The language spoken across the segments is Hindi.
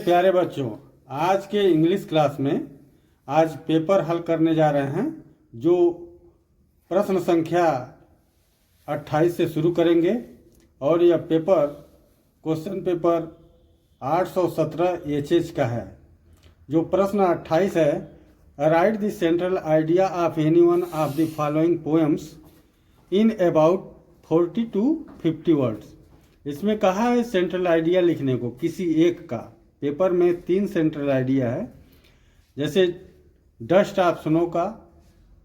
प्यारे बच्चों, आज के इंग्लिश क्लास में आज पेपर हल करने जा रहे हैं जो प्रश्न संख्या 28 से शुरू करेंगे। और यह पेपर क्वेश्चन पेपर 817 एचएच का है। जो प्रश्न 28 है, right the central idea of any one of the following poems in about 40 to 50 words. इसमें कहा है सेंट्रल आइडिया लिखने को किसी एक का। पेपर में 3 सेंट्रल आइडिया है, जैसे डस्ट ऑफ स्नो का,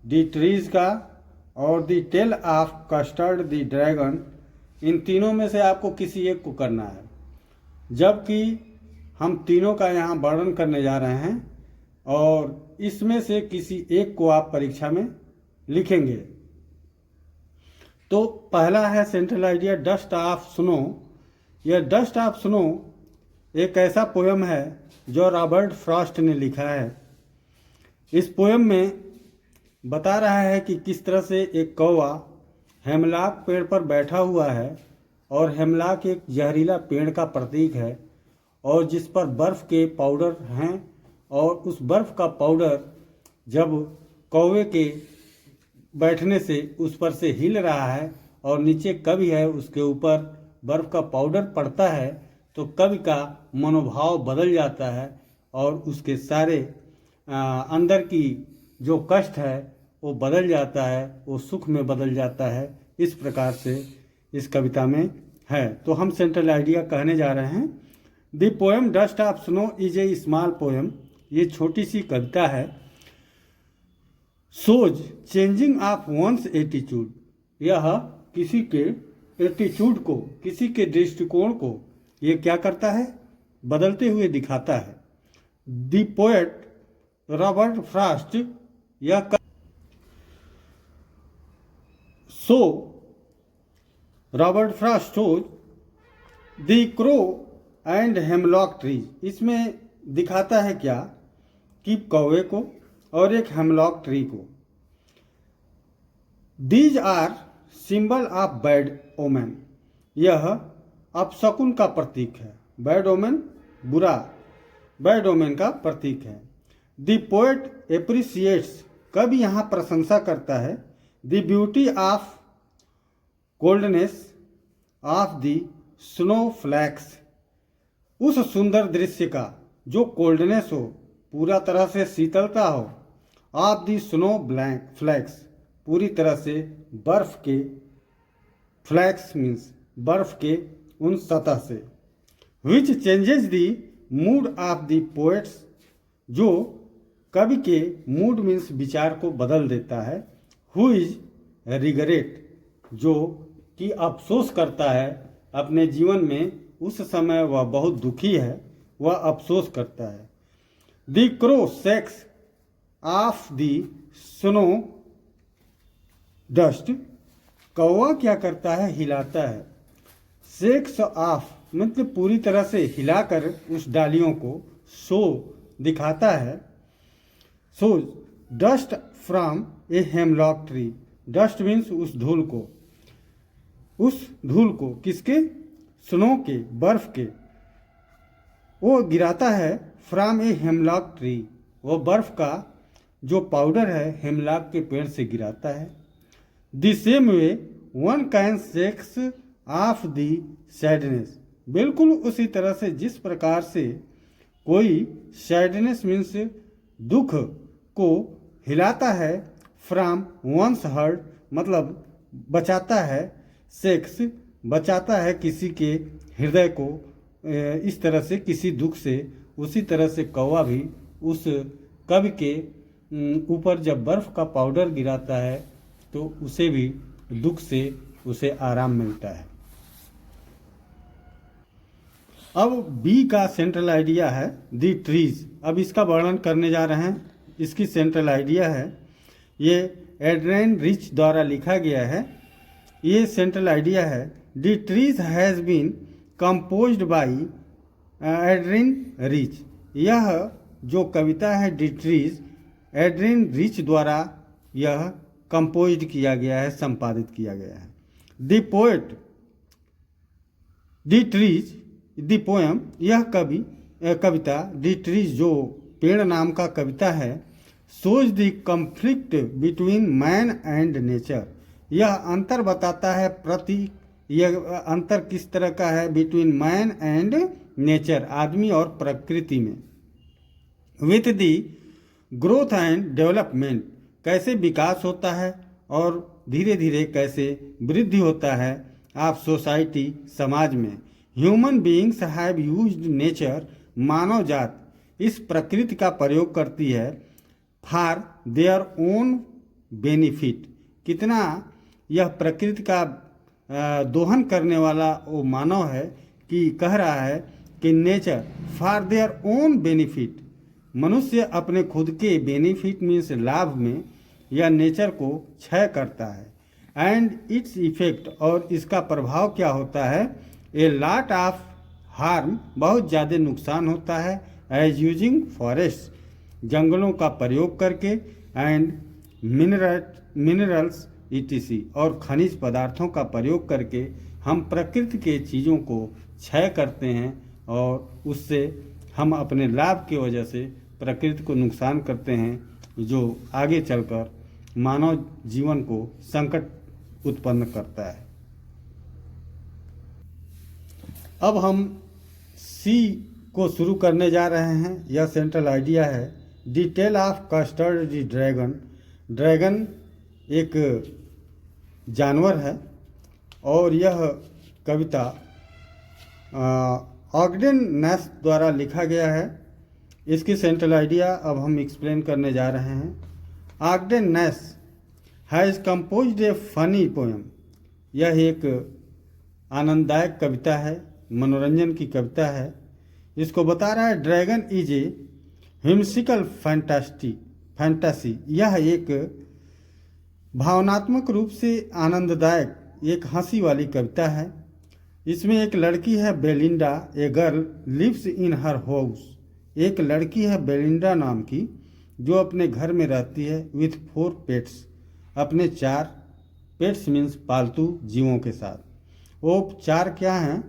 द ट्रीज का और The Tale of Custard the Dragon. इन तीनों में से आपको किसी एक को करना है, जबकि हम तीनों का यहाँ वर्णन करने जा रहे हैं और इसमें से किसी एक को आप परीक्षा में लिखेंगे। तो पहला है central idea dust of snow. यह डस्ट ऑफ स्नो एक ऐसा पोयम है जो रॉबर्ट फ्रॉस्ट ने लिखा है। इस पोयम में बता रहा है कि किस तरह से एक कौवा हेमलॉक पेड़ पर बैठा हुआ है और हेमलॉक एक जहरीला पेड़ का प्रतीक है और जिस पर बर्फ़ के पाउडर हैं, और उस बर्फ़ का पाउडर जब कौवे के बैठने से उस पर से हिल रहा है और नीचे कवि है, उसके ऊपर बर्फ़ का पाउडर पड़ता है तो कवि का मनोभाव बदल जाता है और उसके सारे अंदर की जो कष्ट है वो बदल जाता है, वो सुख में बदल जाता है। इस प्रकार से इस कविता में है। तो हम सेंट्रल आइडिया कहने जा रहे हैं। The poem dust of snow is a small poem. ये छोटी सी कविता है। सोज चेंजिंग ऑफ वंस एटीट्यूड। यह किसी के एटीट्यूड को, किसी के दृष्टिकोण को ये क्या करता है, बदलते हुए दिखाता है। द पोएट रॉबर्ट फ्रॉस्ट यह so Robert Frost shows the crow and hemlock trees. इसमें दिखाता है क्या कि कौवे को और एक हेमलॉक ट्री को। These are symbol of bad omen. यह अपशकुन का प्रतीक है। बैड ओमेन बुरा, बैड ओमेन का प्रतीक है। द पोएट एप्रिसिएट्स, कवि यहाँ प्रशंसा करता है, the beauty of coldness of the snowflakes. उस सुंदर दृश्य का जो कोल्डनेस हो, पूरा तरह से शीतलता हो, of the snow blank flakes, पूरी तरह से बर्फ के, फ्लैक्स मीन्स बर्फ के उन सतह से। विच changes the mood off the poets, जो कवि के मूड मीन्स विचार को बदल देता है। हु इज रिग्रेट, जो कि अफसोस करता है अपने जीवन में, उस समय वह बहुत दुखी है, वह अफसोस करता है। The crow sex of the snow dust. कौवा क्या करता है, हिलाता है। सेक्स ऑफ मतलब पूरी तरह से हिलाकर उस डालियों को, सो दिखाता है। So dust from a hemlock tree. Dust means उस धूल को, उस धूल को किसके, स्नो के, बर्फ के, वो गिराता है। फ्रॉम ए हेमलॉक ट्री, वो बर्फ का जो पाउडर है हेमलॉक के पेड़ से गिराता है। The same way one can sex of the sadness. बिल्कुल उसी तरह से जिस प्रकार से कोई सैडनेस मीन्स दुख को हिलाता है, फ्रॉम वंस हर्ट मतलब बचाता है, सेक्स बचाता है किसी के हृदय को इस तरह से किसी दुख से, उसी तरह से कौवा भी उस कवि के ऊपर जब बर्फ का पाउडर गिराता है तो उसे भी दुख से उसे आराम मिलता है। अब बी का सेंट्रल आइडिया है द ट्रीज। अब इसका वर्णन करने जा रहे हैं। इसकी सेंट्रल आइडिया है, ये एड्रियन रिच द्वारा लिखा गया है। ये सेंट्रल आइडिया है, the trees has been composed by Adrienne Rich. यह जो कविता है द ट्रीज, एड्रियन रिच द्वारा यह कंपोज्ड किया गया है, संपादित किया गया है। The poet the trees the poem, यह कवि कविता द ट्रीज जो पेड़ नाम का कविता है, shows the conflict between man and nature. यह अंतर बताता है यह अंतर किस तरह का है बिटवीन मैन एंड नेचर, आदमी और प्रकृति में। With the growth and development, कैसे विकास होता है और धीरे धीरे कैसे वृद्धि होता है ऑफ सोसाइटी, समाज में। Human beings have used nature, मानव जात इस प्रकृति का प्रयोग करती है फॉर देयर ओन बेनिफिट। कितना यह प्रकृति का दोहन करने वाला वो मानव है कि कह रहा है कि nature for their own benefit, मनुष्य अपने खुद के बेनिफिट मीन्स लाभ में यह नेचर को क्षय करता है। एंड इट्स इफेक्ट, और इसका प्रभाव क्या होता है, ए लॉट ऑफ हार्म, बहुत ज़्यादा नुकसान होता है। एज यूजिंग फॉरेस्ट, जंगलों का प्रयोग करके, एंड मिनरल्स ईटीसी, और खनिज पदार्थों का प्रयोग करके हम प्रकृति के चीज़ों को क्षय करते हैं और उससे हम अपने लाभ की वजह से प्रकृति को नुकसान करते हैं, जो आगे चलकर मानव जीवन को संकट उत्पन्न करता है। अब हम सी को शुरू करने जा रहे हैं। यह सेंट्रल आइडिया है। Detail of Custard the dragon. Dragon एक जानवर है और यह कविता ऑगडेन नैश द्वारा लिखा गया है। इसकी सेंट्रल आइडिया अब हम एक्सप्लेन करने जा रहे हैं। Ogden Nash has composed a funny poem. यह एक आनंददायक कविता है, मनोरंजन की कविता है। इसको बता रहा है dragon is a whimsical fantasy. यह एक भावनात्मक रूप से आनंददायक एक हंसी वाली कविता है। इसमें एक लड़की है Belinda, a girl lives in her house. एक लड़की है बेलिंडा नाम की जो अपने घर में रहती है विथ 4 पेट्स, अपने 4 पेट्स मीन्स पालतू जीवों के साथ। वो 4 क्या हैं,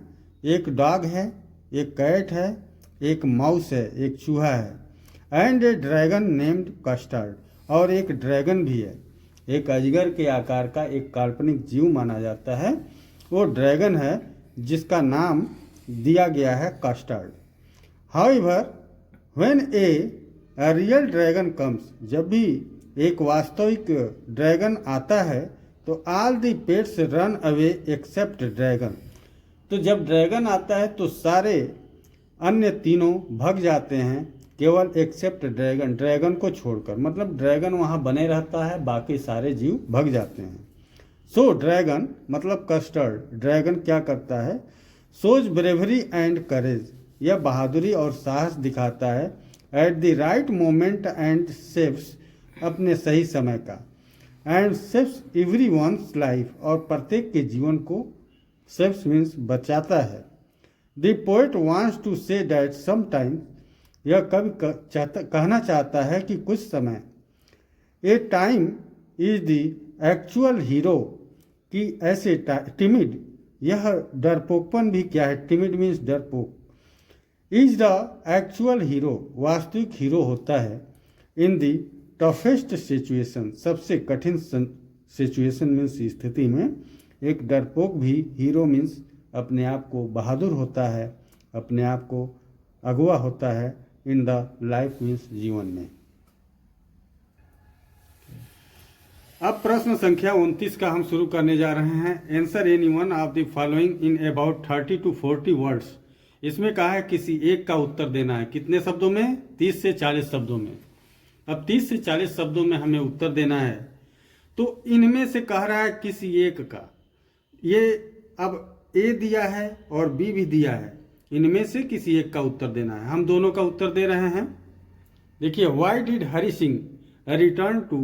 एक डॉग है, एक कैट है, एक माउस है, एक चूहा है, and A dragon named custard, और एक ड्रैगन भी है। एक अजगर के आकार का एक काल्पनिक जीव माना जाता है, वो ड्रैगन है जिसका नाम दिया गया है custard. However when a real dragon comes, जब भी एक वास्तविक ड्रैगन आता है तो all the pets run away except dragon. तो जब ड्रैगन आता है तो सारे अन्य तीनों भग जाते हैं केवल एक्सेप्ट ड्रैगन, ड्रैगन को छोड़कर। मतलब ड्रैगन वहाँ बने रहता है, बाकी सारे जीव भग जाते हैं। सो ड्रैगन मतलब कस्टर्ड, ड्रैगन क्या करता है, शोज ब्रेवरी एंड करेज, यह बहादुरी और साहस दिखाता है। At the right moment and saves, अपने सही समय का, and saves everyone's life, और प्रत्येक के जीवन को सेव्स मीन्स बचाता है। The poet wants to say that sometimes, यह कवि कहना चाहता है कि कुछ समय, a time is the actual hero, कि ऐसे टिमिड, यह डरपोकपन भी क्या है, टिमिड मीन्स डरपोक, इज द एक्चुअल हीरो, वास्तविक हीरो होता है। इन द टफेस्ट सिचुएशन, सबसे कठिन सिचुएशन मीन्स स्थिति में एक डरपोक भी हीरो मीन्स अपने आप को बहादुर होता है, अपने आप को अगुआ होता है इन द लाइफ मीन्स जीवन में। अब प्रश्न संख्या 29 का हम शुरू करने जा रहे हैं। Answer any one of the following in about 30 to 40 words. इसमें कहा है किसी एक का उत्तर देना है। कितने शब्दों में, 30 से 40 शब्दों में। अब 30 से 40 शब्दों में हमें उत्तर देना है, तो इनमें से कह रहा है किसी एक का। ये अब ए दिया है और बी भी दिया है, इनमें से किसी एक का उत्तर देना है। हम दोनों का उत्तर दे रहे हैं। देखिए, why did Hari Singh return to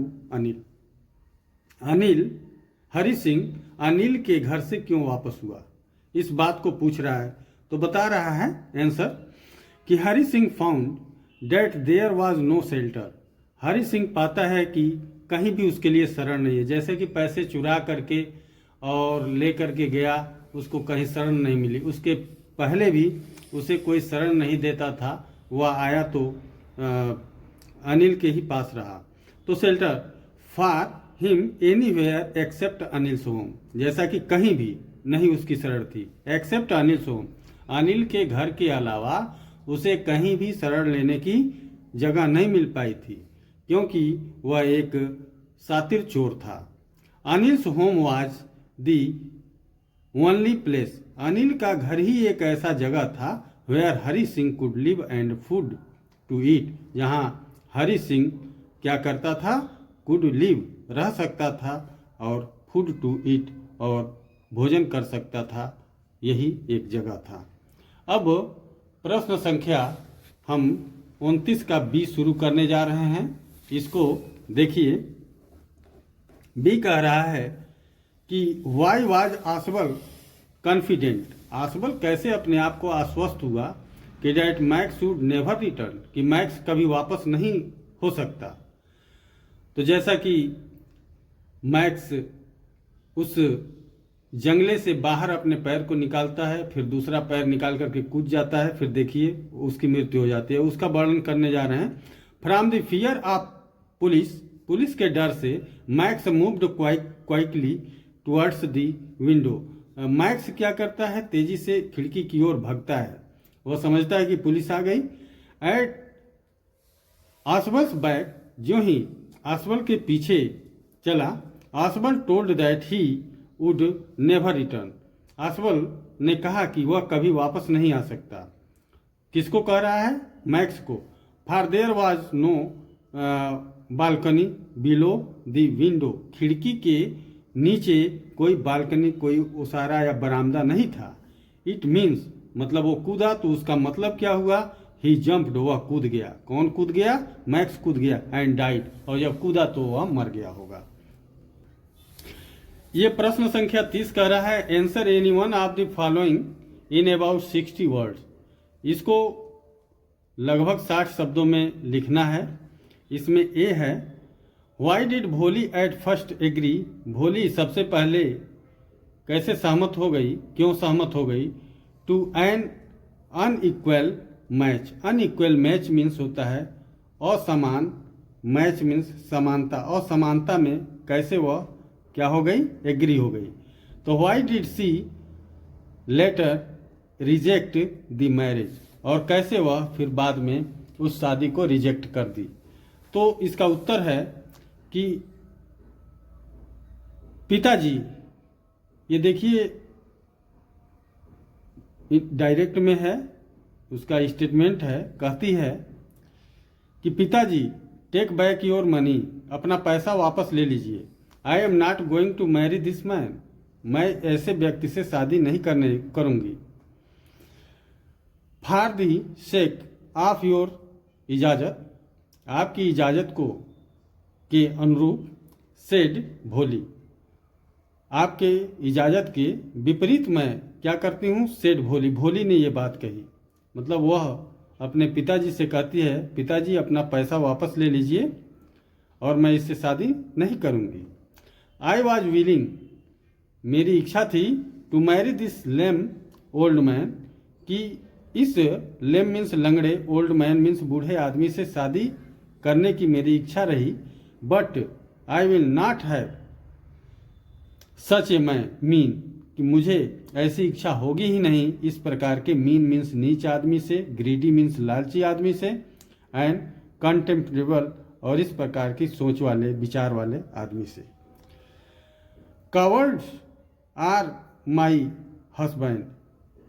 Anil. Hari Singh Anil के घर से क्यों वापस हुआ, इस बात को पूछ रहा है। तो बता रहा है आंसर कि Hari Singh found that there was no shelter. Hari Singh पाता है कि कहीं भी उसके लिए शरण नहीं है। जैसे कि पैसे चुरा करके और ले करके गया, उसको कहीं शरण नहीं मिली, उसके पहले भी उसे कोई शरण नहीं देता था, वह आया तो अनिल के ही पास रहा। तो shelter for him anywhere except Anil's home, जैसा कि कहीं भी नहीं उसकी शरण थी। एक्सेप्ट अनिल्स होम, अनिल के घर के अलावा उसे कहीं भी शरण लेने की जगह नहीं मिल पाई थी, क्योंकि वह एक शातिर चोर था। Anil's home was the only place, Anil का घर ही एक ऐसा जगह था where Hari Singh could live and food to eat, जहाँ हरि सिंह क्या करता था, कुड लिव रह सकता था और फूड टू ईट और भोजन कर सकता था, यही एक जगह था। अब प्रश्न संख्या हम 29 का बी शुरू करने जा रहे हैं। इसको देखिए, बी कह रहा है कि वाई वाज आसबल कॉन्फिडेंट, आसबल कैसे अपने आप को आश्वस्त हुआ कि that max should never return, कि मैक्स कभी वापस नहीं हो सकता। तो जैसा कि मैक्स उस जंगले से बाहर अपने पैर को निकालता है, फिर दूसरा पैर निकाल करके कूद जाता है, फिर देखिए उसकी मृत्यु हो जाती है। उसका वर्णन करने जा रहे हैं। From the fear of police, police के डर से max moved Quickly towards the window, max क्या करता है, तेजी से खिड़की की ओर भागता है। वह समझता है कि पुलिस आ गई। एट आसबल्स बैक, ज्यों ही आसबल के पीछे चला, Ausable told that he would never return, Ausable ने कहा कि वह कभी वापस नहीं आ सकता। किसको कह रहा है, मैक्स को। For there was no balcony below the window, खिड़की के नीचे कोई बालकनी, कोई उसारा या बरामदा नहीं था। इट मीन्स, मतलब वो कूदा, तो उसका मतलब क्या हुआ, ही जंप्ड, वह कूद गया। कौन कूद गया, मैक्स कूद गया। एंड डाइड, और जब कूदा तो वह मर गया होगा। ये प्रश्न संख्या 30 कह रहा है, answer any one of the following in about 60 words, इसको लगभग 60 शब्दों में लिखना है। इसमें ए है, वाई डिड भोली एट फर्स्ट एग्री, भोली सबसे पहले कैसे सहमत हो गई, क्यों सहमत हो गई, to an unequal match, unequal match means होता है असमान, मैच मीन्स समानता, असमानता में कैसे वह क्या हो गई, एग्री हो गई। तो why did she later reject the marriage, और कैसे वह फिर बाद में उस शादी को रिजेक्ट कर दी। तो इसका उत्तर है कि पिताजी, ये देखिए डायरेक्ट में है, उसका स्टेटमेंट है, कहती है कि पिताजी टेक बैक योर मनी, अपना पैसा वापस ले लीजिए। I am not going to marry this man, मैं ऐसे व्यक्ति से शादी नहीं करूंगी। For the sake of your इजाजत, आपकी इजाजत को के अनुरूप, सेड भोली, आपके इजाजत के विपरीत मैं क्या करती हूँ, सेड भोली, भोली ने ये बात कही। मतलब वह अपने पिताजी से कहती है, पिताजी अपना पैसा वापस ले लीजिए और मैं इससे शादी नहीं करूँगी। आई वॉज विलिंग, मेरी इच्छा थी, to marry this lame old man, कि इस लेम मीन्स लंगड़े, ओल्ड मैन मीन्स बूढ़े आदमी से शादी करने की मेरी इच्छा रही। But I will not have such a man mean, कि मुझे ऐसी इच्छा होगी ही नहीं इस प्रकार के, मीन मीन्स नीच आदमी से, ग्रीडी मीन्स लालची आदमी से, एंड कंटेम्प्टेबल, और इस प्रकार की सोच वाले, विचार वाले आदमी से। Cowards are my husband,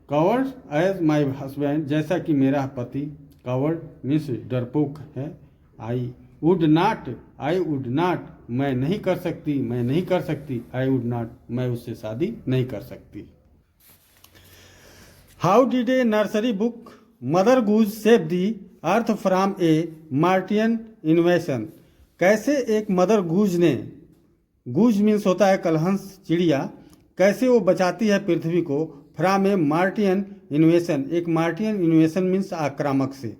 cowards as my husband, जैसा कि मेरा पति, कवर्ड मीन्स डरपोक है। आई वुड नॉट, मैं नहीं कर सकती, मैं नहीं कर सकती, आई वुड नॉट, मैं उससे शादी नहीं कर सकती। How did a nursery book mother goose save the earth from A Martian इन्वेशन, कैसे एक मदर गूज ने, गूज मीन्स होता है कलहंस, चिड़िया, कैसे वो बचाती है पृथ्वी को, फ्रॉम ए मार्टियन इन्वेशन, एक मार्टियन इन्वेशन मीन्स आक्रामक से।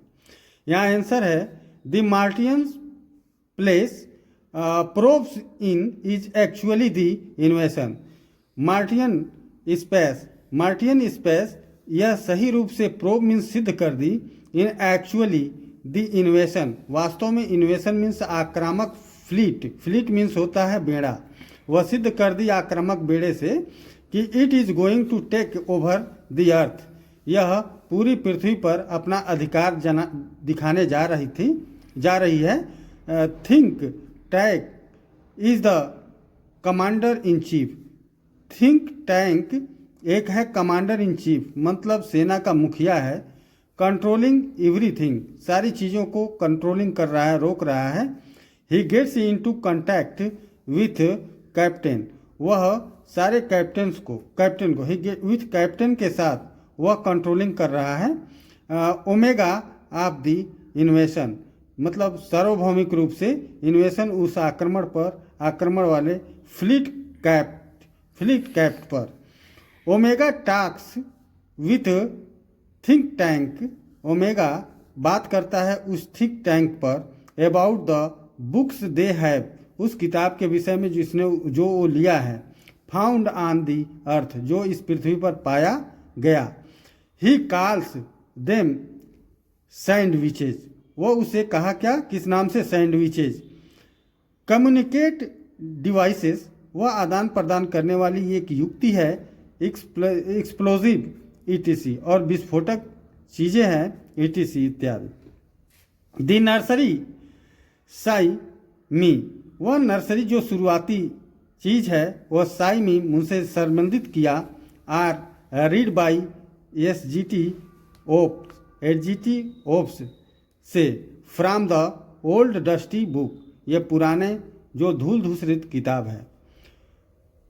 यहाँ आंसर है, the Martian place probes in is actually the इन्वेशन, Martian space यह सही रूप से प्रूव मीन्स सिद्ध कर दी। इन एक्चुअली द इन्वेशन, वास्तव में इन्वेशन मीन्स आक्रामक फ्लीट मीन्स होता है बेड़ा। वह सिद्ध कर दी आक्रामक बेड़े से कि it is going to take over the earth, यह पूरी पृथ्वी पर अपना अधिकार दिखाने जा रही है। Think tank is the commander in chief. Think tank एक है कमांडर इन चीफ, मतलब सेना का मुखिया है। कंट्रोलिंग एवरीथिंग, सारी चीज़ों को कंट्रोलिंग कर रहा है, रोक रहा है। He gets into contact with captain, वह सारे कैप्टन को विथ कैप्टन के साथ वह कंट्रोलिंग कर रहा है। ओमेगा ऑफ द इन्वेशन, मतलब सार्वभौमिक रूप से इन्वेशन उस आक्रमण वाले फ्लीट कैप्ट पर। Omega talks with think tank, omega बात करता है उस थिंक टैंक पर about the books they have, उस किताब के विषय में जो वो लिया है। फाउंड ऑन दी अर्थ, जो इस पृथ्वी पर पाया गया। ही कॉल्स देम सैंडविचेज, वो उसे कहा क्या, किस नाम से, सैंडविचेज। कम्युनिकेट डिवाइसेस, वह आदान प्रदान करने वाली एक युक्ति है। एक्सप्लोजिव ईटीसी, और विस्फोटक चीज़ें हैं ईटीसी इत्यादि। दी नर्सरी साई मी, वह नर्सरी जो शुरुआती चीज़ है वह साई मी मुझसे संबंधित किया। Are read by SGT ops से from the old dusty book, यह पुराने जो धूल धूसरित किताब है।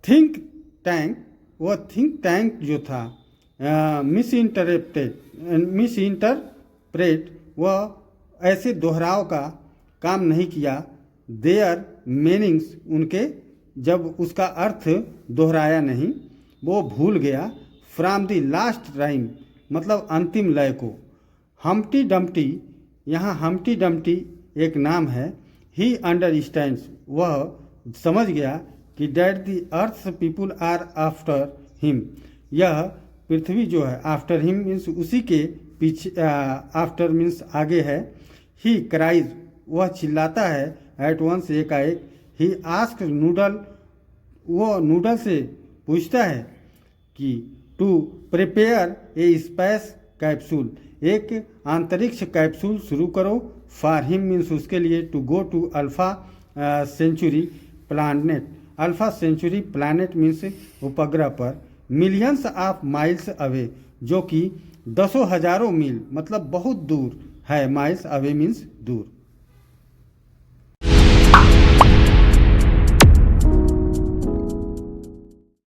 थिंक टैंक, वह थिंक टैंक जो था मिस इंटरप्रेट, वह ऐसे दोहराव का काम नहीं किया। देयर मीनिंग्स, उनके जब उसका अर्थ दोहराया नहीं, वो भूल गया। फ्रॉम द लास्ट राइम, मतलब अंतिम लय को। हम्टी डम्टी, यहाँ हम्टी डम्टी एक नाम है। ही अंडरस्टैंड्स, वह समझ गया कि that the earth people are after him, यह पृथ्वी जो है आफ्टर हिम मीन्स उसी के पीछे, आफ्टर मीन्स आगे है। ही क्राइज, वह चिल्लाता है। एट वंस, एकाएक। ही आस्क नूडल, वो नूडल से पूछता है कि to prepare a space capsule, एक अंतरिक्ष कैप्सूल शुरू करो। फॉर हिम मीन्स उसके लिए। To go to Alpha Centauri planet, Alpha Centauri planet means उपग्रह पर। मिलियंस ऑफ माइल्स अवे, जो कि दसों हजारों मील मतलब बहुत दूर है। माइल्स अवे मीन्स दूर।